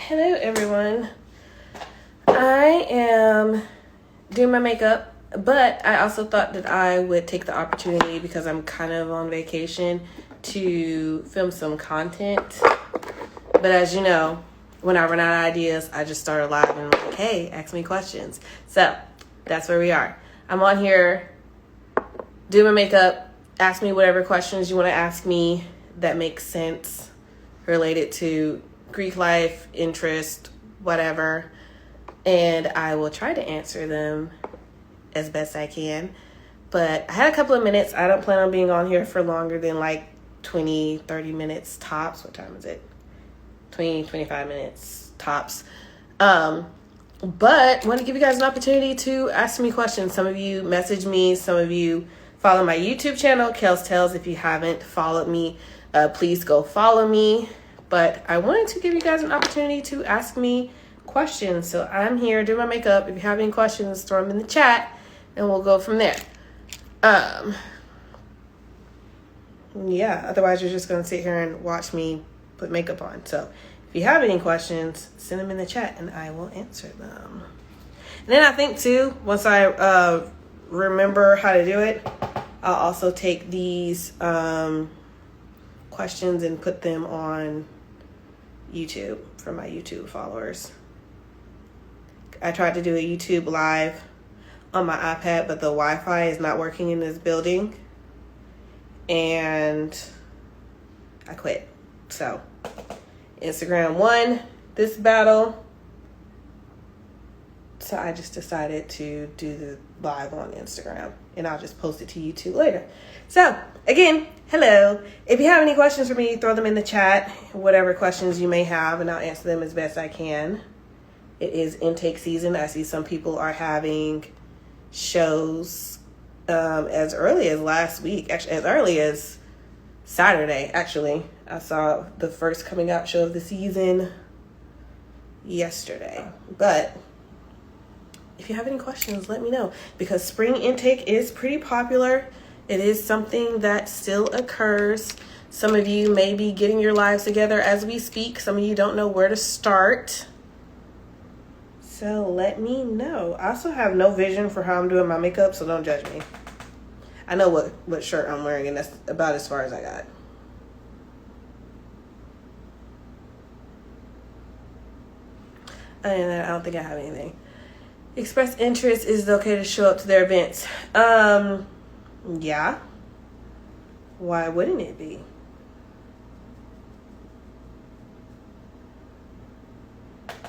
Hello everyone. I am doing my makeup, but I also thought that I would take the opportunity, because I'm kind of on vacation, to film some content. But as you know, when I run out of ideas, I just start live and I'm like, hey, ask me questions. So that's where we are. I'm on here doing my makeup. Ask me whatever questions you want to ask me that makes sense related to Greek life, interest, whatever. And I will try to answer them as best I can. But I had a couple of minutes. I don't plan on being on here for longer than like 20, 30 minutes tops. What time is it? 20, 25 minutes tops. But I want to give you guys an opportunity to ask me questions. Some of you message me. Some of you follow my YouTube channel, KelsTells. If you haven't followed me, please go follow me. But I wanted to give you guys an opportunity to ask me questions. So I'm here doing my makeup. If you have any questions, throw them in the chat and we'll go from there. Yeah, otherwise you're just going to sit here and watch me put makeup on. So if you have any questions, send them in the chat and I will answer them. And then I think too, once I remember how to do it, I'll also take these questions and put them on YouTube for my YouTube followers. I tried to do a YouTube live on my iPad, but the Wi-Fi is not working in this building and I quit. So Instagram won this battle, so I just decided to do the live on Instagram and I'll just post it to YouTube later. So again, hello. If you have any questions for me, throw them in the chat, whatever questions you may have, and I'll answer them as best I can. It is intake season. I see some people are having shows as early as last week, actually as early as Saturday. Actually, I saw the first coming out show of the season yesterday. But if you have any questions, let me know, because spring intake is pretty popular. It is something that still occurs. Some of you may be getting your lives together as we speak. Some of you don't know where to start. So let me know. I also have no vision for how I'm doing my makeup, so don't judge me. I know what shirt I'm wearing, and that's about as far as I got. Other than that, I don't think I have anything. Express interest, is it okay to show up to their events? Yeah. Why wouldn't it be?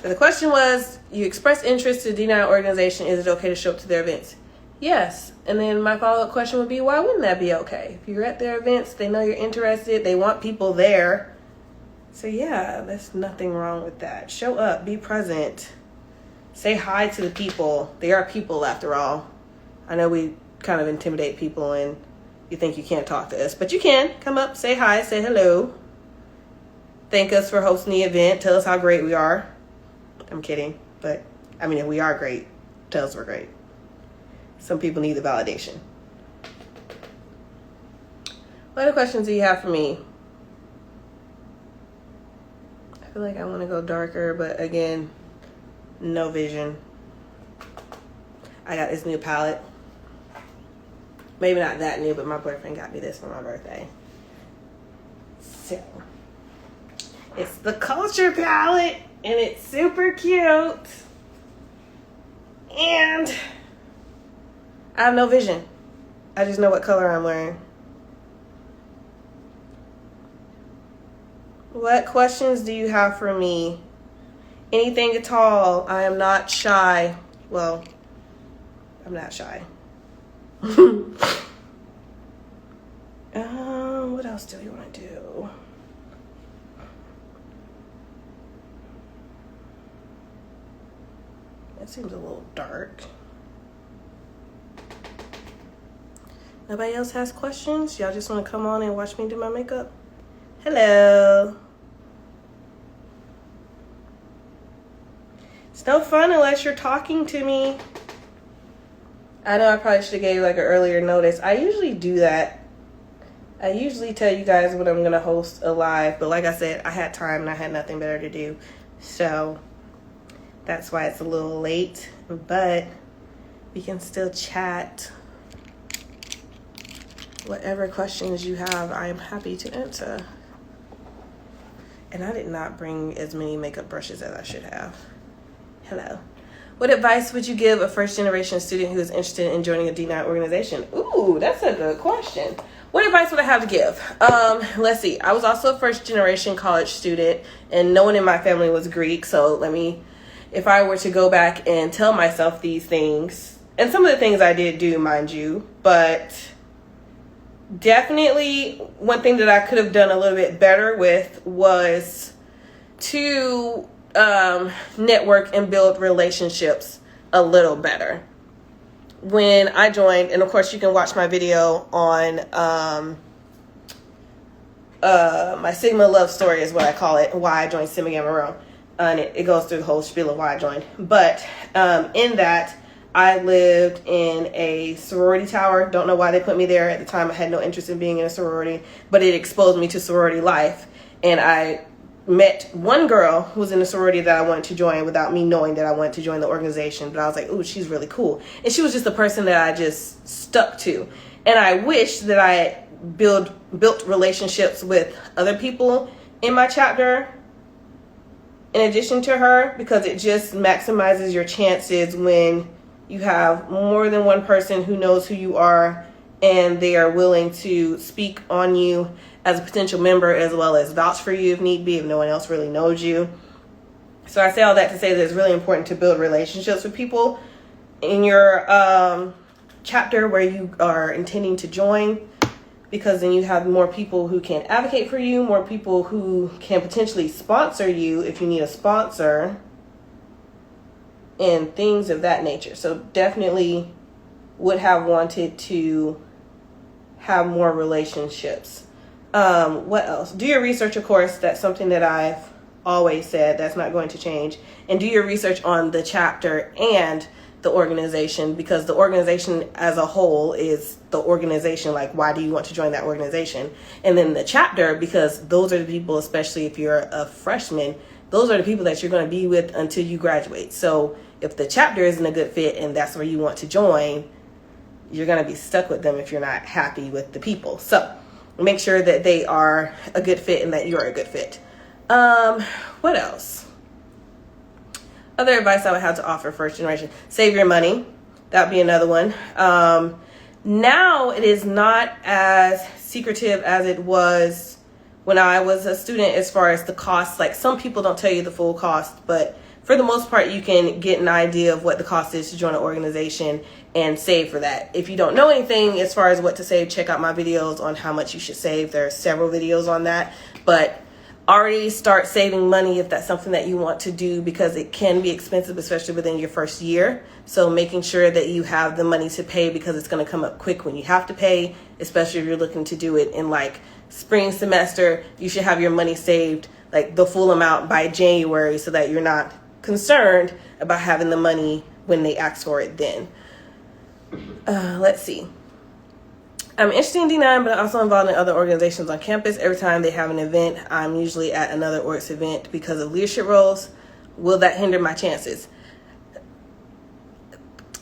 So the question was, you express interest to D9 organization, is it okay to show up to their events? Yes. And then my follow-up question would be, why wouldn't that be okay? If you're at their events, they know you're interested, they want people there. So yeah, there's nothing wrong with that. Show up, be present, say hi to the people. They are people after all. I know we kind of intimidate people and you think you can't talk to us, but you can. Come up, say hi, say hello. Thank us for hosting the event. Tell us how great we are. I'm kidding, but I mean, if we are great, tell us we're great. Some people need the validation. What other questions do you have for me? I feel like I want to go darker, but again, no vision. I got this new palette. Maybe not that new, but my boyfriend got me this for my birthday. So, it's the Culture palette, and it's super cute. And I have no vision. I just know what color I'm wearing. What questions do you have for me? Anything at all. I am not shy. Well, I'm not shy. What else do we want to do? That seems a little dark. Nobody else has questions? Y'all just want to come on and watch me do my makeup? Hello. It's no fun unless you're talking to me. I know I probably should have gave like an earlier notice. I usually do that. I usually tell you guys when I'm going to host a live, but like I said, I had time and I had nothing better to do So that's why it's a little late, but we can still chat. Whatever questions you have, I am happy to answer. And I did not bring as many makeup brushes as I should have. Hello. What advice would you give a first-generation student who is interested in joining a D9 organization? Ooh, that's a good question. What advice would I have to give? Let's see. I was also a first-generation college student, and no one in my family was Greek. So if I were to go back and tell myself these things, and some of the things I did do, mind you, but definitely one thing that I could have done a little bit better with was to network and build relationships a little better. When I joined, and of course you can watch my video on my Sigma love story is what I call it, why I joined Sigma Gamma Rho, and it goes through the whole spiel of why I joined. But in that, I lived in a sorority tower. Don't know why they put me there. At the time I had no interest in being in a sorority, but it exposed me to sorority life, and I met one girl who was in a sorority that I wanted to join without me knowing that I wanted to join the organization. But I was like, ooh, she's really cool. And she was just a person that I just stuck to. And I wish that I built relationships with other people in my chapter in addition to her, because it just maximizes your chances when you have more than one person who knows who you are and they are willing to speak on you as a potential member, as well as vouch for you if need be, if no one else really knows you. So I say all that to say that it's really important to build relationships with people in your chapter where you are intending to join, because then you have more people who can advocate for you, more people who can potentially sponsor you if you need a sponsor, and things of that nature. So definitely would have wanted to have more relationships. What else? Do your research, of course. That's something that I've always said. That's not going to change. And do your research on the chapter and the organization, because the organization as a whole is the organization. Like, why do you want to join that organization? And then the chapter, because those are the people, especially if you're a freshman, those are the people that you're going to be with until you graduate. So if the chapter isn't a good fit and that's where you want to join, you're going to be stuck with them if you're not happy with the people. So make sure that they are a good fit and that you're a good fit. What else? Other advice I would have to offer first generation: save your money. That would be another one. Now it is not as secretive as it was when I was a student as far as the cost. Like, some people don't tell you the full cost, but for the most part, you can get an idea of what the cost is to join an organization and save for that. If you don't know anything as far as what to save, check out my videos on how much you should save. There are several videos on that, but already start saving money if that's something that you want to do, because it can be expensive, especially within your first year. So making sure that you have the money to pay, because it's going to come up quick when you have to pay, especially if you're looking to do it in like spring semester. You should have your money saved, like the full amount, by January, so that you're not concerned about having the money when they ask for it then. Let's see. I'm interested in D9, but I'm also involved in other organizations on campus. Every time they have an event, I'm usually at another org's event because of leadership roles. Will that hinder my chances?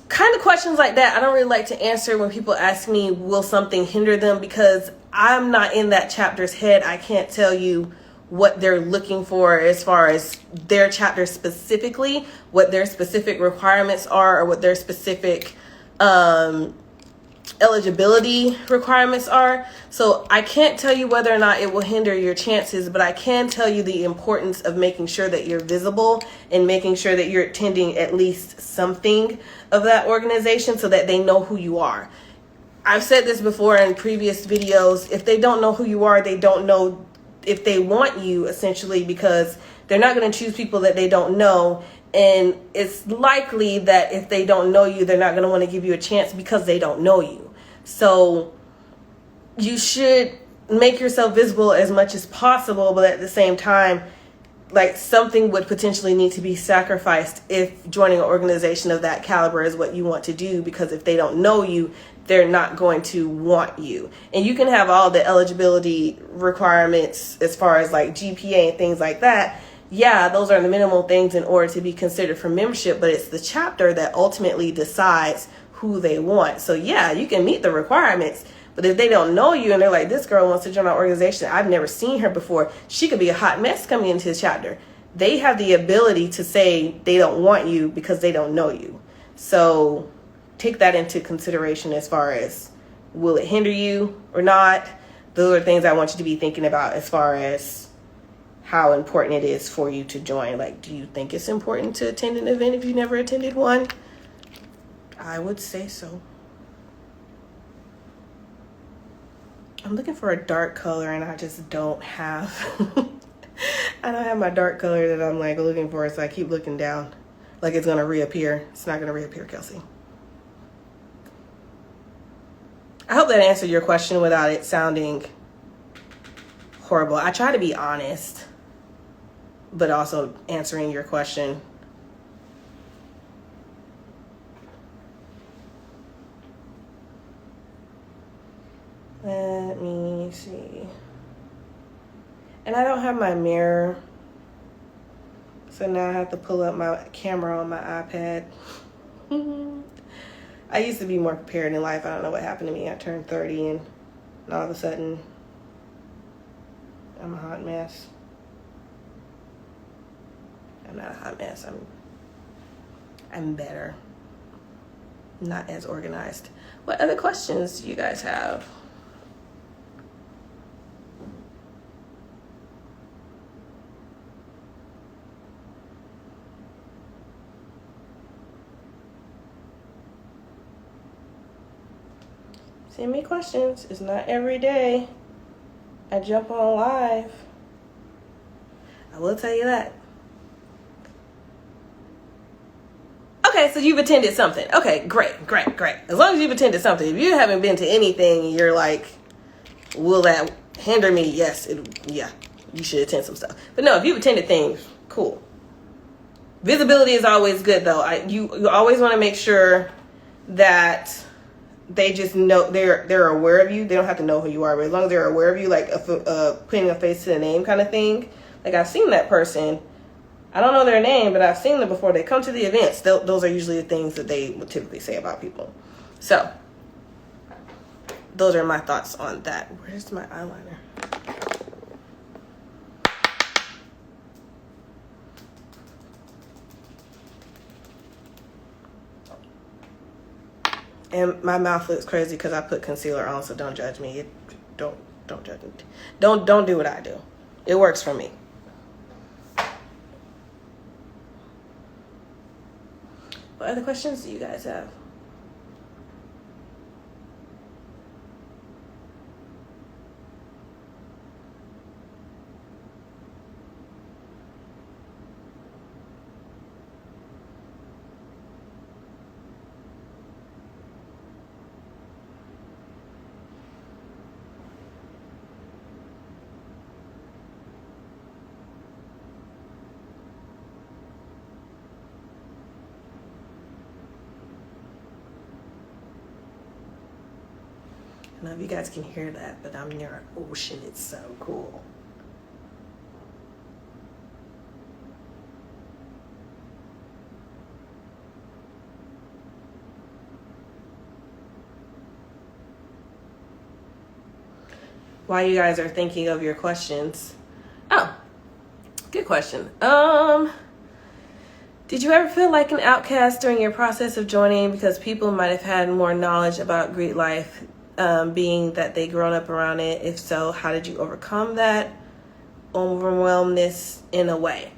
Kind of questions like that I don't really like to answer when people ask me, will something hinder them? Because I'm not in that chapter's head. I can't tell you what they're looking for as far as their chapter specifically, what their specific requirements are, or what their specific eligibility requirements are. So I can't tell you whether or not it will hinder your chances, but I can tell you the importance of making sure that you're visible and making sure that you're attending at least something of that organization so that they know who you are. I've said this before in previous videos. If they don't know who you are, they don't know if they want you, essentially, because they're not going to choose people that they don't know. And it's likely that if they don't know you, they're not going to want to give you a chance because they don't know you. So you should make yourself visible as much as possible, but at the same time, like, something would potentially need to be sacrificed if joining an organization of that caliber is what you want to do, because if they don't know you, they're not going to want you. And you can have all the eligibility requirements as far as like GPA and things like that. yeah, those are the minimal things in order to be considered for membership, but it's the chapter that ultimately decides who they want. So yeah, you can meet the requirements, but if they don't know you and they're like, this girl wants to join our organization, I've never seen her before, she could be a hot mess coming into the chapter. They have the ability to say they don't want you because they don't know you. So take that into consideration as far as, will it hinder you or not? Those are things I want you to be thinking about as far as how important it is for you to join. Like, do you think it's important to attend an event if you never attended one? I would say so. I'm looking for a dark color and I just don't have I don't have my dark color that I'm like looking for, so I keep looking down like it's gonna reappear. It's not gonna reappear, Kelsey. I hope that answered your question without it sounding horrible. I try to be honest, but also answering your question. Let me see. And I don't have my mirror, so now I have to pull up my camera on my iPad. I used to be more prepared in life. I don't know what happened to me. I turned 30 and all of a sudden I'm a hot mess. I'm not a hot mess. I'm better. Not as organized. What other questions do you guys have? Send me questions. It's not every day I jump on live. I will tell you that. Okay, so you've attended something. Okay, great. As long as you've attended something. If you haven't been to anything and you're like, will that hinder me? Yes, you should attend some stuff. But no, if you've attended things, cool. Visibility is always good, though. You always want to make sure that they just know they're aware of you. They don't have to know who you are, but as long as they're aware of you, like putting a face to the name kind of thing. Like, I've seen that person. I don't know their name, but I've seen them before. They come to the events. Those are usually the things that they would typically say about people. So those are my thoughts on that. Where's my eyeliner? And my mouth looks crazy because I put concealer on, so don't judge me. Don't judge me. Don't do what I do. It works for me. What other questions do you guys have? I don't know if you guys can hear that, but I'm near an ocean. It's so cool. While you guys are thinking of your questions. Oh, good question. Did you ever feel like an outcast during your process of joining because people might have had more knowledge about Greek life, being that they grown up around it? If so, how did you overcome that overwhelmness in a way?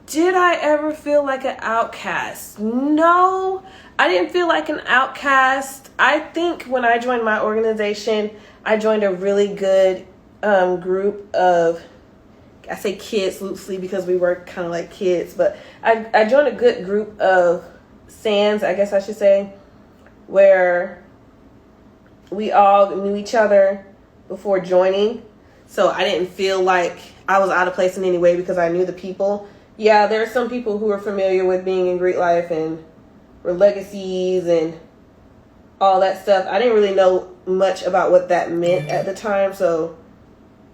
Did I ever feel like an outcast? No, I didn't feel like an outcast. I think when I joined my organization, I joined a really good group of, I say kids loosely because we work kind of like kids, but I joined a good group of SANs, I guess I should say, where we all knew each other before joining. So I didn't feel like I was out of place in any way because I knew the people. Yeah, there are some people who are familiar with being in Greek life and legacies and all that stuff. I didn't really know much about what that meant at the time, so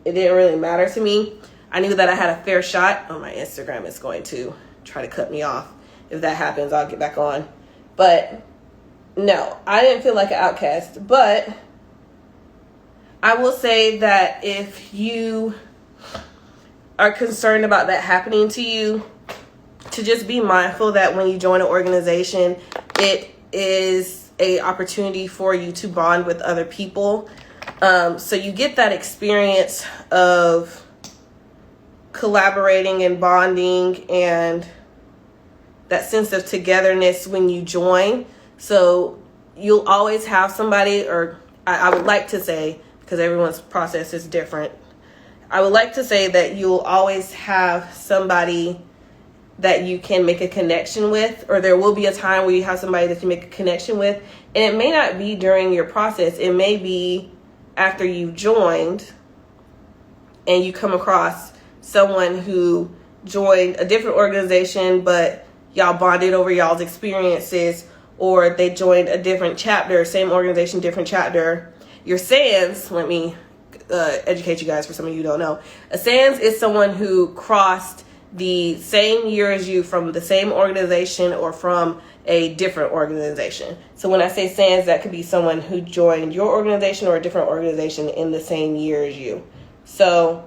it didn't really matter to me. I knew that I had a fair shot. Oh, my Instagram is going to try to cut me off. If that happens, I'll get back on. But no, I didn't feel like an outcast. But I will say that if you are concerned about that happening to you, to just be mindful that when you join an organization, it is a opportunity for you to bond with other people. So you get that experience of collaborating and bonding and that sense of togetherness when you join. So you'll always have somebody, or I would like to say, because everyone's process is different, I would like to say that you'll always have somebody that you can make a connection with, or there will be a time where you have somebody that you make a connection with. And it may not be during your process. It may be after you've joined and you come across someone who joined a different organization, but y'all bonded over y'all's experiences, or they joined a different chapter, same organization, different chapter. Your SANS, let me educate you guys for some of you who don't know. A SANS is someone who crossed the same year as you from the same organization or from a different organization. So when I say SANS, that could be someone who joined your organization or a different organization in the same year as you. So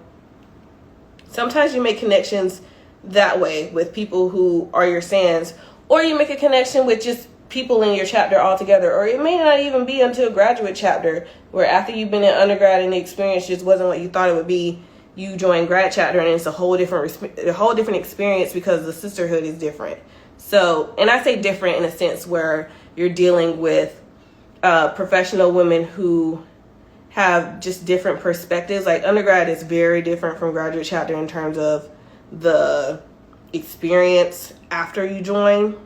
sometimes you make connections that way with people who are your SANS, or you make a connection with just people in your chapter altogether, or it may not even be until a graduate chapter where after you've been in undergrad and the experience just wasn't what you thought it would be, you join grad chapter and it's a whole different experience because the sisterhood is different. So, and I say different in a sense where you're dealing with professional women who have just different perspectives. Like undergrad is very different from graduate chapter in terms of the experience after you join.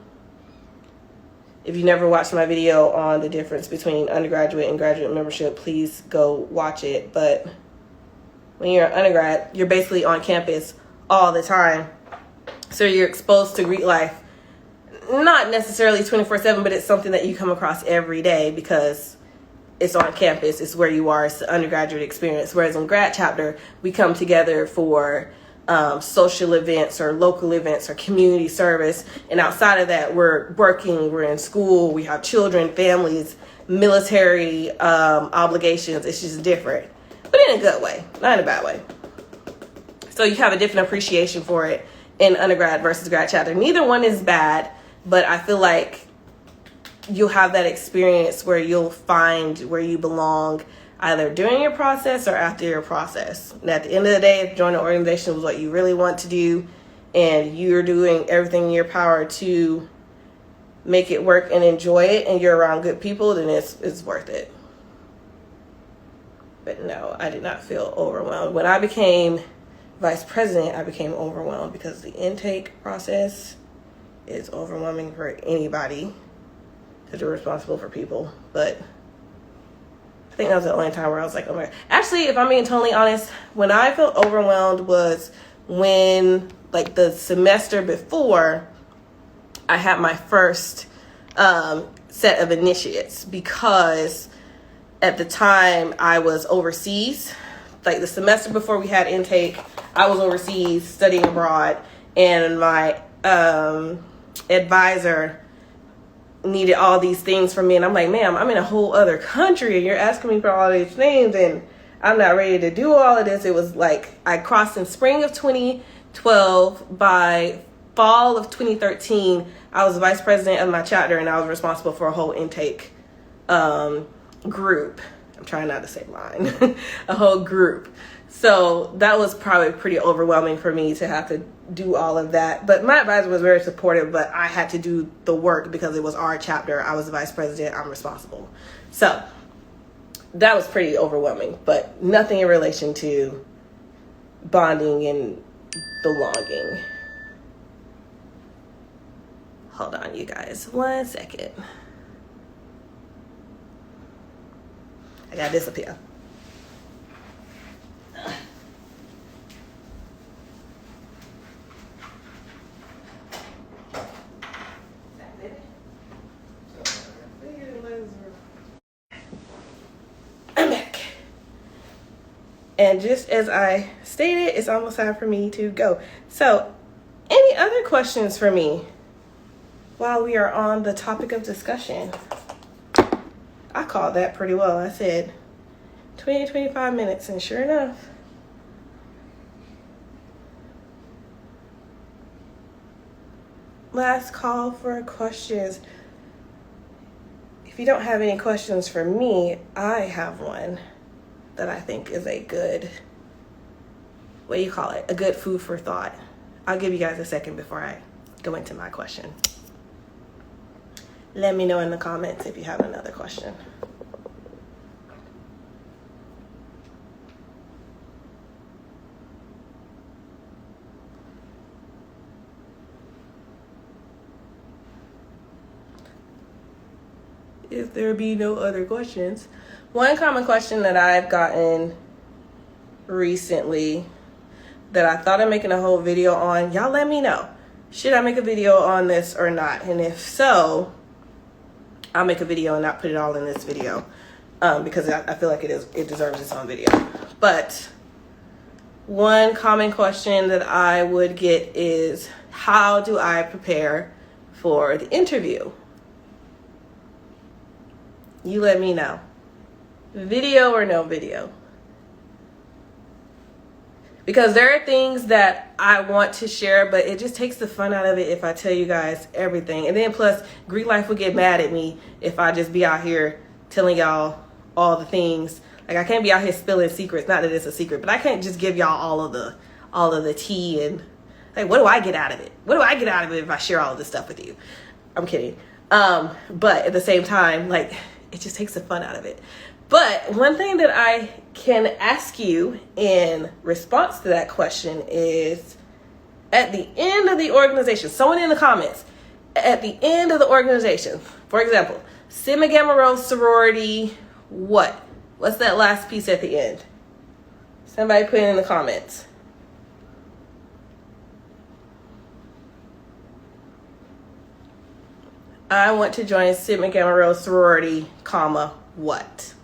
If you never watched my video on the difference between undergraduate and graduate membership, please go watch it. But when you're an undergrad, you're basically on campus all the time. So you're exposed to Greek life, not necessarily 24/7, but it's something that you come across every day because it's on campus. It's where you are. It's the undergraduate experience. Whereas in grad chapter, we come together for social events or local events or community service. And outside of that, we're working, we're in school, we have children, families, military obligations. It's just different, but in a good way, not in a bad way. So you have a different appreciation for it in undergrad versus grad chapter. Neither one is bad, but I feel like you'll have that experience where you'll find where you belong either during your process or after your process. And at the end of the day, if joining an organization was what you really want to do and you're doing everything in your power to make it work and enjoy it and you're around good people, then it's worth it. But no, I did not feel overwhelmed. When I became vice president, I became overwhelmed because the intake process is overwhelming for anybody because you're responsible for people. But I think that was the only time where I was like, oh my God. Actually, if I'm being totally honest, when I felt overwhelmed was when, like, the semester before I had my first set of initiates, because at the time I was overseas. Like the semester before we had intake, I was overseas studying abroad, and my advisor needed all these things from me, and I'm like, ma'am, I'm in a whole other country and you're asking me for all these things and I'm not ready to do all of this. It was like I crossed in spring of 2012. By fall of 2013, I was vice president of my chapter and I was responsible for a whole intake group. I'm trying not to say line. A whole group. So that was probably pretty overwhelming for me to have to do all of that. But my advisor was very supportive, but I had to do the work because it was our chapter. I was the vice president. I'm responsible. So that was pretty overwhelming, but nothing in relation to bonding and belonging. Hold on, you guys. 1 second. I gotta disappear. I'm back. And just as I stated, it's almost time for me to go. So, any other questions for me while we are on the topic of discussion? I called that pretty well. I said 20 to 25 minutes, and sure enough. Last call for questions. If you don't have any questions for me, I have one that I think is a good, what do you call it? A good food for thought. I'll give you guys a second before I go into my question. Let me know in the comments if you have another question. If there be no other questions, one common question that I've gotten recently that I thought of making a whole video on, y'all let me know. Should I make a video on this or not? And if so, I'll make a video and not put it all in this video because I feel like it deserves its own video. But one common question that I would get is, how do I prepare for the interview? You let me know. Video or no video? Because there are things that I want to share, but it just takes the fun out of it if I tell you guys everything. And then plus, Greek life will get mad at me if I just be out here telling y'all all the things. Like, I can't be out here spilling secrets. Not that it's a secret, but I can't just give y'all all of the tea. And like, what do I get out of it? What do I get out of it if I share all of this stuff with you? I'm kidding. But at the same time, like, it just takes the fun out of it. But one thing that I can ask you in response to that question is, at the end of the organization, someone in the comments, at the end of the organization, for example, Sigma Gamma Rho sorority, what? What's that last piece at the end? Somebody put it in the comments. I want to join Sigma Gamma Rho sorority, comma, what?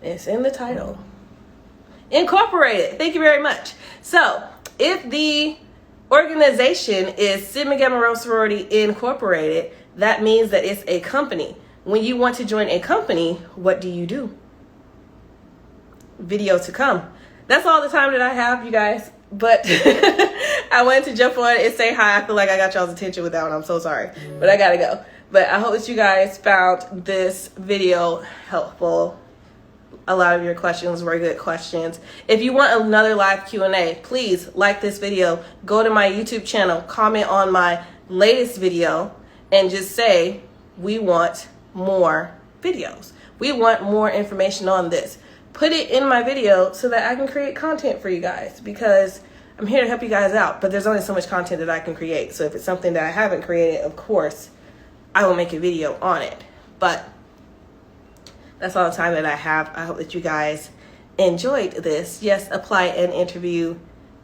It's in the title. Incorporated. Thank you very much. So, if the organization is Sigma Gamma Rho Sorority Incorporated, that means that it's a company. When you want to join a company, what do you do? Video to come. That's all the time that I have, you guys. But I wanted to jump on and say hi. I feel like I got y'all's attention with that one. I'm so sorry. But I gotta go. But I hope that you guys found this video helpful. A lot of your questions were good questions. If you want another live Q&A, please like this video. Go to my YouTube channel, comment on my latest video, and just say, we want more videos. We want more information on this. Put it in my video so that I can create content for you guys, because I'm here to help you guys out, but there's only so much content that I can create. So if it's something that I haven't created, of course, I will make a video on it. But that's all the time that I have. I hope that you guys enjoyed this. Yes, apply an interview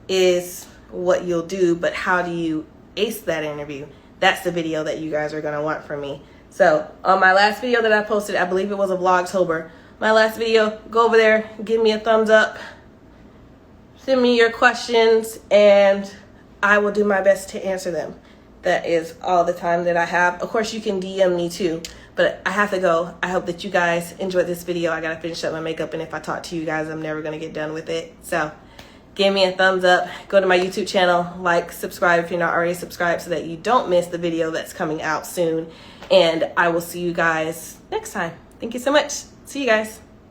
is what you'll do, but how do you ace that interview? That's the video that you guys are going to want from me. So on my last video that I posted, I believe it was a Vlogtober, my last video, go over there, give me a thumbs up, send me your questions, and I will do my best to answer them. That is all the time that I have. Of course, you can DM me too, but I have to go. I hope that you guys enjoyed this video. I got to finish up my makeup, and if I talk to you guys, I'm never going to get done with it. So give me a thumbs up. Go to my YouTube channel, like, subscribe if you're not already subscribed so that you don't miss the video that's coming out soon. And I will see you guys next time. Thank you so much. See you guys.